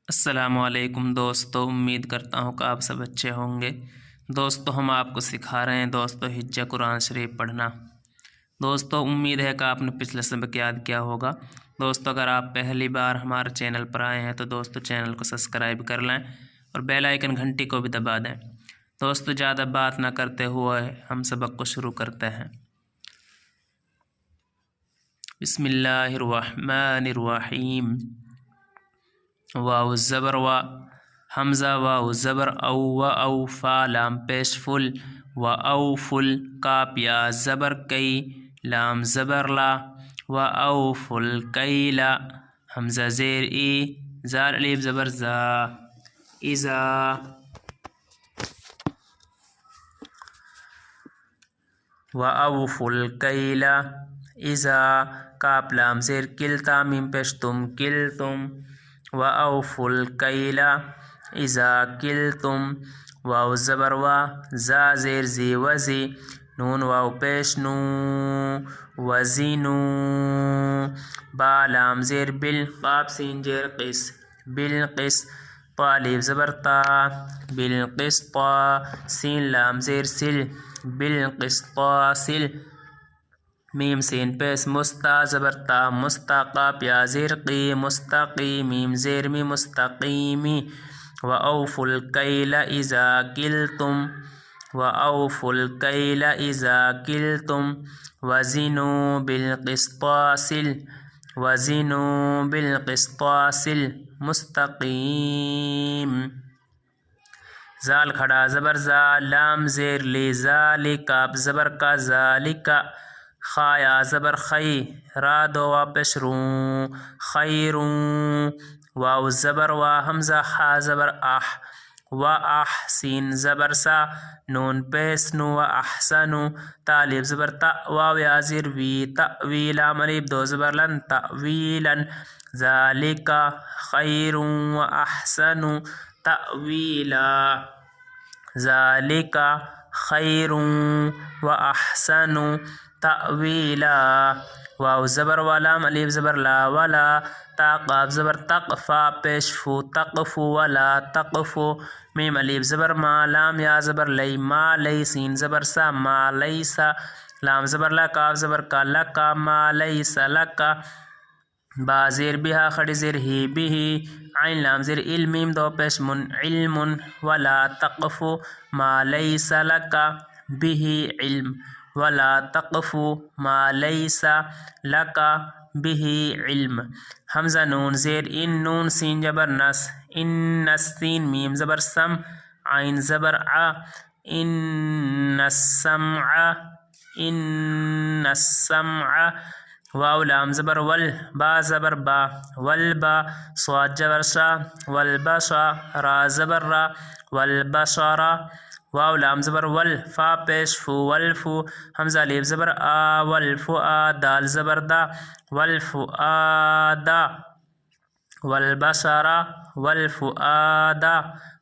السلام علیکم دوستو، امید کرتا ہوں کہ آپ سب اچھے ہوں گے۔ دوستو ہم آپ کو سکھا رہے ہیں ہجہ قرآن شریف پڑھنا۔ دوستو امید ہے کہ آپ نے پچھلا سبق یاد کیا ہوگا۔ دوستو اگر آپ پہلی بار ہمارے چینل پر آئے ہیں تو دوستو چینل کو سبسکرائب کر لیں اور بیل آئیکن گھنٹی کو بھی دبا دیں۔ دوستو زیادہ بات نہ کرتے ہوئے ہم سبق کو شروع کرتے ہیں۔ بسم اللہ الرحمن الرحیم۔ واو زبر وا، حمزہ واو زبر او و او، فا لام پیش فل و او فل، کاف یا زبر کئی، لام زبر لا و او فل کیلا، حمزہ زیر ای، زال الف زبر زا، اذا، و او فل کیلا اذا، کاف لام زیر کل، تا میم پیش تم، کل تم، و اوفوا الکیل اذا کلتم، واو زبر وا، زا زیر زی وزی، نون واو پیش نو، وزنو، با لام زیر بل، قاف سین زیر قس، بالقس، طا الف زبر تا، بالقسطا، سین لام زیر سل، بالقسطاسل، میم سین پیش مستا زبر تا، مستا، قاف یا زیر قی، مستقی، میم زیر می، مستقیمی، و اوفوا الکیل اذا کلتم، و اوفوا الکیل اذا کلتم، وزنوا بالقسطاس، وزنوا بالقسطاس المستقیم، زال کھڑا زبر زا، لام زیر لی، ذالک، کاف زبر کا، ذالک، خا یا زبر خی، را دو وا پیش روں، خیروں، واو زبر وا، حمزہ حا زبر اح، و اح، سین زبر سا، نون پیش نو، و احسنو، تا الف زبر تا، واو یا زیر وی، تأوی، لام الف دو زبر لن، تأویلا، ذالک خیر و احسن تأویلا، ذالک خیر و احسن تأویلا، واو زبر وا، لام الف زبر لا، ولا، تا قاف زبر تق، فا پیش فو، تقفو، ولا تقفو، میم الف زبر ما، لام یا زبر لی، ما لی، سین زبر سا، ما لیسا، لام زبر لا، کاف زبر کا، لکا، ما لیس لکا، با زیر بہا، کھڑی زیر ہی، بہی، عین لام زیر ال، میم دو پیش من، علم، ولا تقف ما لیس لکا بہی علم، ولا تقف ما لیس لکا بہی علم، حمزہ نون زیر ان، نون سین زبر نس، ان سین، میم زبر سم، عین زبر ع، ان السمع، ان السمع، واو لام زبر ول، با زبر با، والبا، صاد زبر شا، والبشا، را زبر را، والبشرا، واو لام زبر ول، فا پیش فو، والفو، حمزہ الف زبر آ، والفؤا، دال زبر دا، والفؤادا، والبشرا، والفؤادا،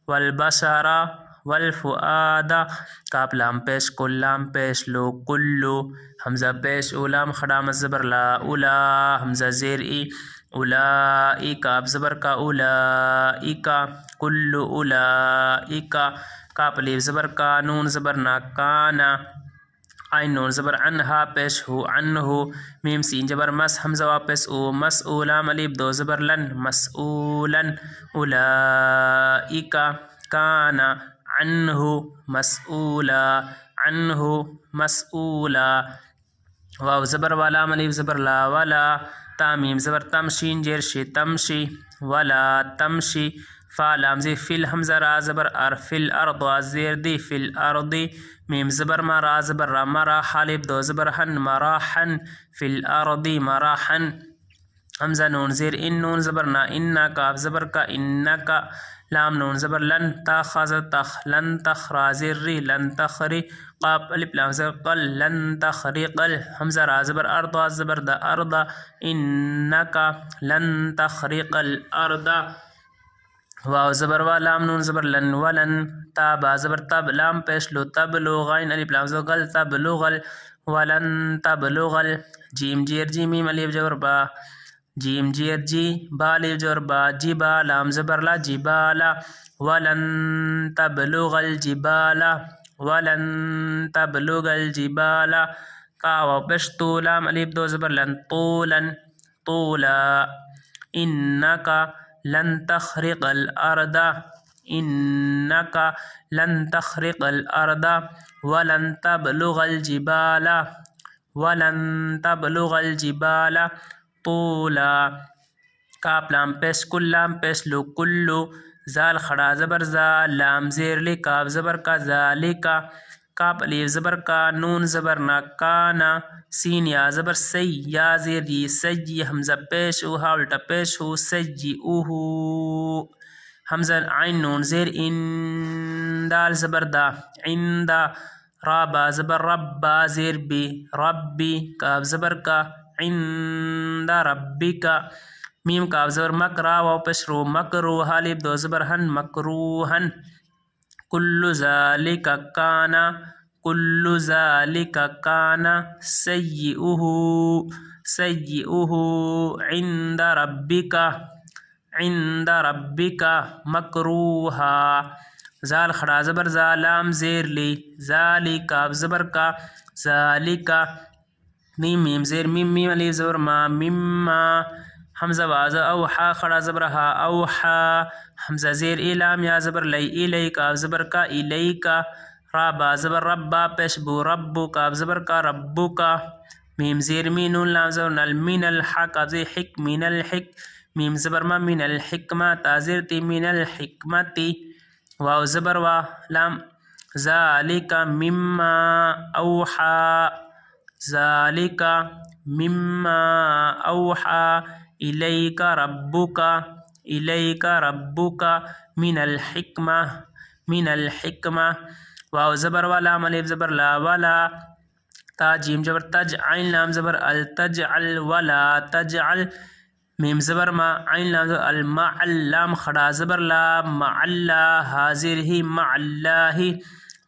والبشرا، والفؤادا، کاف لام پیش کل، لام پیش لو، کلو، حمزہ پیش او، لام کھڑا مد زبر لا، اولا، حمزہ زیر ای، اولائی، کاف زبر کا، اولائک، کل اولائک، کاف الف زبر کا، نون زبر نا، کانا، عین نون زبر عن، ہا پیش ہو، عنہ، میم سین زبر مس، حمزہ واپس او، مسئولا، الف دو زبر لن، مسئولا، اولائک کان عنہ مسئولا، عنہ مسئولا، واو زبر والا، الف زبر لا، ولا، تا میم زبر تم، شین زیر شی، تمشی، ولا تمشی، فا لام زیر فل، حمزہ را زبر ار، فل ارض، زیر دی، فل ارض، میم زبر ما، را زبر را، مرا، الف دو زبر ہن، مراحن، فل ارض مراحن، حمزہ نون زیر ان، نون زبر نا، انا، کاف زبر کا، انکا، لام نون زبر لن، تا خاز تخ، لن تخ، را زیر ری، لن تخری، قاف الف لام زبر قل، لن تخرقل، حمزہ را زبر ارض، زبر دا، ارض، انکا لن تخرق الارض، واو زبر وا، لام نون زبر لن، ولن، تا با زبر تب، لام پیش لو، تبلغ، عین الف لام زبر غل، تبلغل، ولن تبلغل، جیم زیر جیم، میم الف زبر با، جیم جیر جی با الف زبر با جبا لام زبر لا جبالا ولن تبلغ الجبال ولن تبلغ الجبال کا واو پیش تو لام الف دو زبر لن طولا طولا انك لن تخرق الارض انك لن تخرق الارض ولن تبلغ الجبال ولن تبلغ الجبال طولا کاف لام پیش کل لام پیش لو کلو زال خڑا زبر زا لام زیر لی کاف زبر کا ذالکا کاف الف زبر کا نون زبر نا کانا سین یا زبر سی یا زیر دی سجی حمزہ پیش او ہا الٹا پیش ہو سجی اوہو حمزہ عین نون زیر ان دال زبر دا عندہ را با زبر رب با زیر بی ربی کاف زبر کا عند ربک میم کاف زبر مکرا واو پیش رو مکرو حالب دو زبر ہن مکروہن کل ذالک کانا کل ذالک کانا سیئہ سیئہ عند ربک عند ربک مکروہا زال خڑا زبر زا لام زیر لی ذالی کاف زبر کا ذالکا میم میم زیر میم میم الف زبر ما مما حمزہ واز اوحا خڑا زبر ہا اوحا حمزہ زیر الام یا زبر لی الی کاف زبر کا الیکا را با زبر ربا پیش بو ربو کاف زبر کا ربو کا میم زیر مین نون لام زبر نل من الحق کاف زیر حک من الحک میم زبر ما من الحکمہ تازیر تی من الحکمتی واو زبر وا لام ذالک مما اوحا ذالک مما اوحا الیک ربک الیک ربک من الحکمہ من الحکمہ واو زبر وا لام الف زبر لا ولا تا جیم زبر تج عین لام زبر التجعل ولا تجعل میم زبر ما عین لام زبر المعل لام خڑا زبر لا مع اللہ حاضر ہی مع اللہ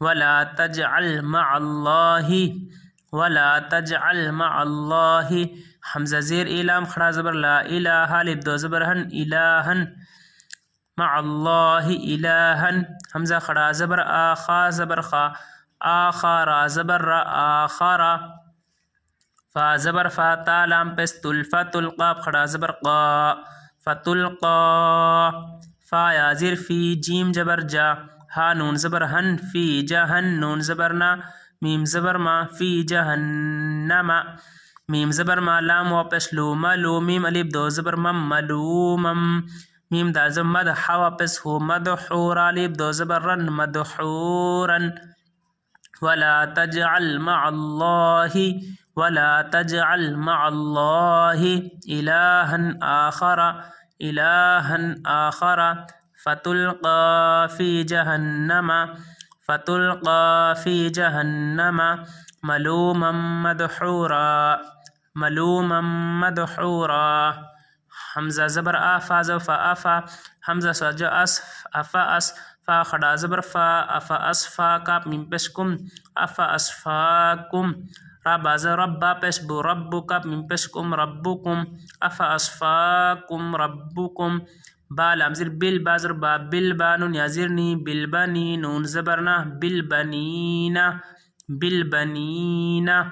ولا تجعل مع اللہ ولا تجعل مع اللہ حمزہ زیر الام خڑا زبر لا الہ الف دو زبر ہن الہن مع اللہ الہن حمزہ خڑا زبر آخا زبر خا آخا را زبر را آخرا فا زبر فا تا لام پیش تلفا تلقا خڑا زبر قا فتلقا فا یا زیر فی جیم زبر جا ہا نون زبر ہن فی جہن نون زبر نا میم زبر ما فی جہنم میم زبر ما لام و پیش لو ملو میم الف دو زبر مم ملومم میم دال زبر مدح و پیش ہو مدحور الف دو زبر رن مدحورن ولا تجعل مع اللہ ولا تجعل مع اللہ الہا آخر الہا آخر فتلقى في جهنم فتلقى في جهنم ملوما مدحورا ملوما مدحورا حمزہ زبر آفا زفا آفا حمزہ سجا اسف افا اس فا خڑا زبر فا افا اسفا کاپ میم پیشکم افا اسفاکم ربا ز ربا پیش بو ربو کاپ میم پیشکم ربکم افا اسفاکم ربکم با لام زیر بل بازر با بل بانون یا زیرنی بل بنی نون زبرنا بل بنینا بل بنینا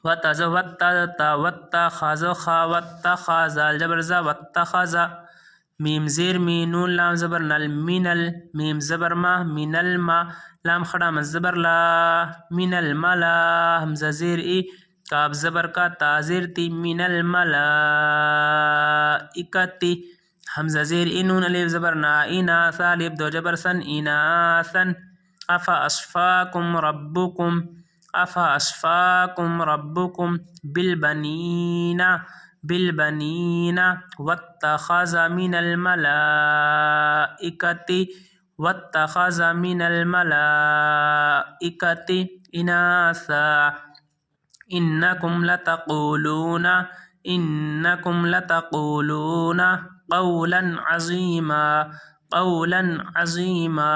وتز وتا وتا خاز خا وتا خازال جبر ز وتا خازا میم زیر می نون لام زبر نل مینل میم زبر ما من الما لام خڑا مزبر لا من الملا حمزہ زیر ای کاف زبر کا تازیر تی من الملائکتی حمزہ زیر انون الف زبر نا اناثا الف دو جبر سن اناثا افا اصفاکم ربکم افا اصفاکم ربکم بالبنین بالبنین واتخذ من الملائکۃ واتخذ من الملائکۃ اناثا انکم لتقولون قولا عظیما قولا عظیما